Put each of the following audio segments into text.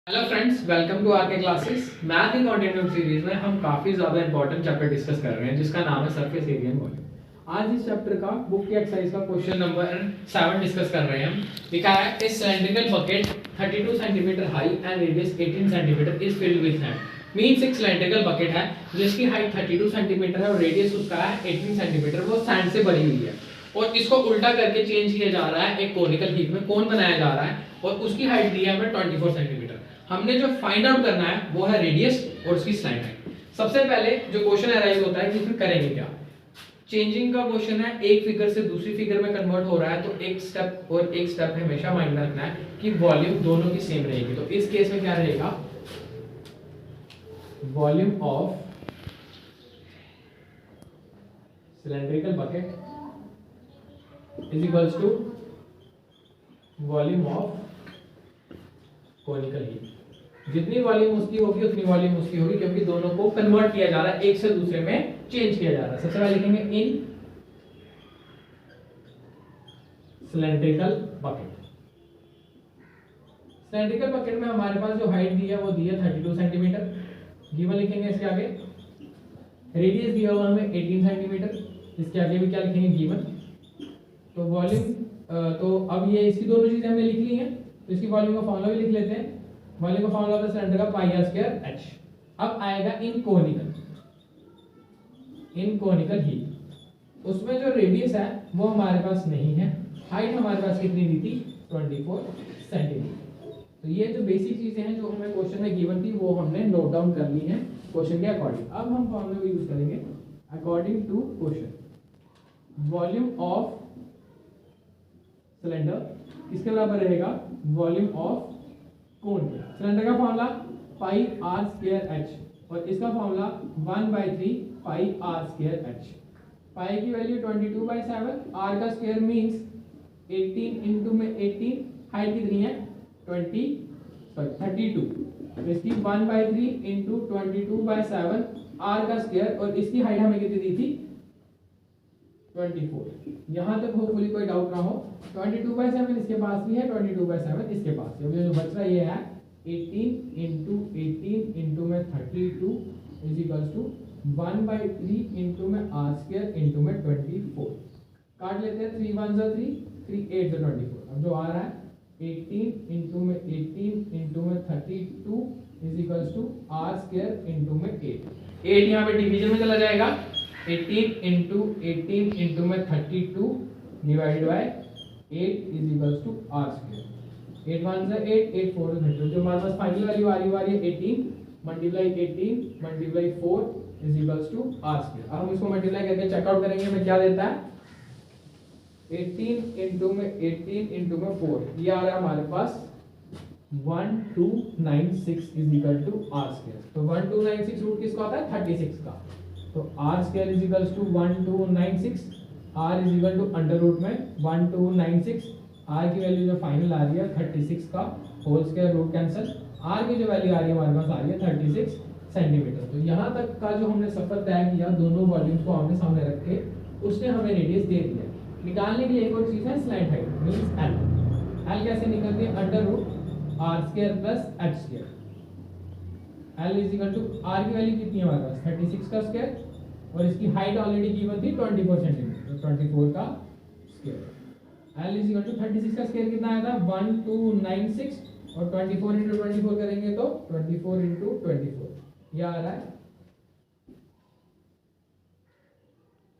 Hello friends, welcome to R K classes. Math की continuum series में हम काफी ज्यादा इंपॉर्टेंट चैप्टर डिस्कस कर रहे हैं जिसका नाम है सरफेस एरिया एंड वॉल्यूम। आज इस चैप्टर का बुक की एक्सरसाइज का क्वेश्चन नंबर 7 डिस्कस कर रहे हैं हम। लिखा है ए cylindrical bucket 32 centimetre high and radius 18 centimetre is filled with sand. Means एक सिलेंड्रिकल बकेट है जिसकी हाइट 32 सेंटीमीटर है और रेडियस उसका है 18 सेंटीमीटर, वो सैंड से भरी हुई है और इसको उल्टा करके चेंज किया जा रहा है एक कोनिकल हीप में, कोन बनाया जा रहा है और उसकी हाइट दी है हमें 24 सेंटीमीटर। हमने जो फाइंड आउट करना है वो है रेडियस और उसकी स्लाइड हाइट। सबसे पहले जो क्वेश्चन अराइज होता है कि फिर करेंगे क्या। चेंजिंग का क्वेश्चन है, एक फिगर से दूसरी फिगर में कन्वर्ट हो रहा है तो एक स्टेप और एक स्टेप हमेशा माइंड में रखना है कि वॉल्यूम दोनों की सेम रहेगी। तो इस केस में क्या रहेगा, volume of cylindrical bucket is equals to volume of conical heap. जितनी वॉल्यूम उसकी होगी उतनी वॉल्यूम उसकी होगी, क्योंकि दोनों को कन्वर्ट किया जा रहा है, एक से दूसरे में चेंज किया जा रहा है। सबसे पहले लिखेंगे इन सिलेंड्रिकल बकेट। सिलेंड्रिकल बकेट में हमारे पास जो हाइट दी है वो दी है 32 सेंटीमीटर। गिवन लिखेंगे इसके आगे, रेडियस दिया हुआ हमें 18 सेंटीमीटर। इसके आगे भी क्या लिखेंगे, गिवन। तो वॉल्यूम तो अब ये इसकी दोनों चीजें हमने लिख ली हैं, तो इसकी वॉल्यूम का फॉर्मूला भी लिख लेते हैं। वॉल्यूम का फॉर्मूला होता है सिलेंडर का पाई आर स्क्वायर एच। अब आएगा इन कोनिकल हीप। उसमें जो रेडियस है वो हमारे पास नहीं है, हाइट हमारे पास कितनी दी थी, 24 सेंटीमीटर। तो ये जो बेसिक चीजें हैं जो हमें क्वेश्चन में गिवन थी वो हमने नोट डाउन कर ली हैं क्वेश्चन के अकॉर्डिंग। अब हम फॉर्मूला को यूज करेंगे according to question. Volume of cylinder किसके बराबर रहेगा, वॉल्यूम ऑफ कोन। सिलेंडर का formula pi R square H और इसका formula 1/3 pi R square H. Pi की वैल्यू 22/7, आर का स्क्वायर मींस 18 इंटू में 18, हाइट कितनी है 32, तो इसकी 1/3 इंटू 22/7 आर का स्क्वायर और इसकी हाइट हमें कितनी दी थी 24। यहां तक होपफुली कोई डाउट ना हो। 22/7 इसके पास भी है, 22/7 इसके पास है। जो बच रहा है ये है 18 इंटू 18 इंटू में 32 इज इक्वल्स टू 1/3 इंटू में आर स्क्वायर इंटू में 24। काट लेते हैं, 3 1 जा 3, 3 8 जा 24। अब जो आ रहा है 18 इंटू में 18 इंटू में 32 is equals to R square into में 8 यहाँ पे डिवीजन में चला जाएगा। 18 इंटू 18 इंटू में 32 divided by 8 is equals to R square. 8 1 से 8, 8 4 से 32। जो हमारे पास फाइनल वैल्यू आ रही है 18 multiply 18 multiply 4 is equals to R square. अब हम इसको मल्टीप्लाई करके चेकआउट करेंगे हमें क्या देता है, 18 इंटू में 18 इंटू में 4, ये आ रहा है हमारे पास 1296 is equal to R square. तो 1296 रूट किसका आता है 36 का, तो R square is equals to 1296, R is equal to under root में 1296, आर की वैल्यू जो फाइनल आ रही है 36 का whole square, root cancel, R की जो वैल्यू आ रही है हमारे पास आ रही है 36 सेंटीमीटर। तो यहाँ तक का जो हमने सफर तय किया दोनों वॉल्यूम्स को आमने सामने रख के, उसने हमें रेडियस दे दिया। निकालने के लिए एक और चीज है slant height means L. L कैसे निकलती है, under root R square plus H square. L is equal to R की वैल्यू कितनी है हमारे पास 36 का स्क्वायर और इसकी हाइट ऑलरेडी गिवन थी 24 सेंटीमीटर, तो 24 का square. L is equal to 36 का स्क्वायर कितना आया था 1296 और 24 इंटू 24 करेंगे तो 24 इंटू 24 ये आ रहा है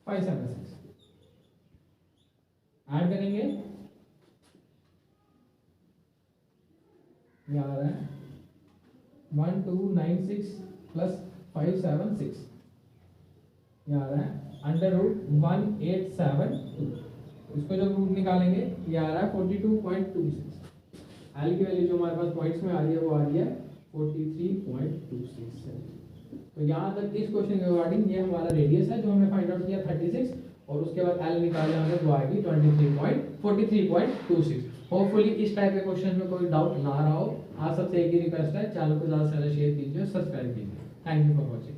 576। ऐड करेंगे ये आ रहा है 1296 प्लस 576 ये आ रहा है अंडर रूट 1872। इसको जब रूट निकालेंगे ये आ रहा है 42.26। एल की वैल्यू जो हमारे पास पॉइंट्स में आ रही है वो आ रही है 43.26। तो यहाँ तक इस क्वेश्चन के रिगार्डिंग ये हमारा रेडियस है जो हमने फाइंड आउट किया 36 और उसके बाद एल निकाले हमने तो आएगी 43.26। होपफुली इस टाइप के क्वेश्चन में कोई डाउट ना रहा हो। आप सबसे एक ही रिक्वेस्ट है, चैनल को ज़्यादा से ज़्यादा शेयर कीजिए, सब्सक्राइब कीजिए। Thank you for watching.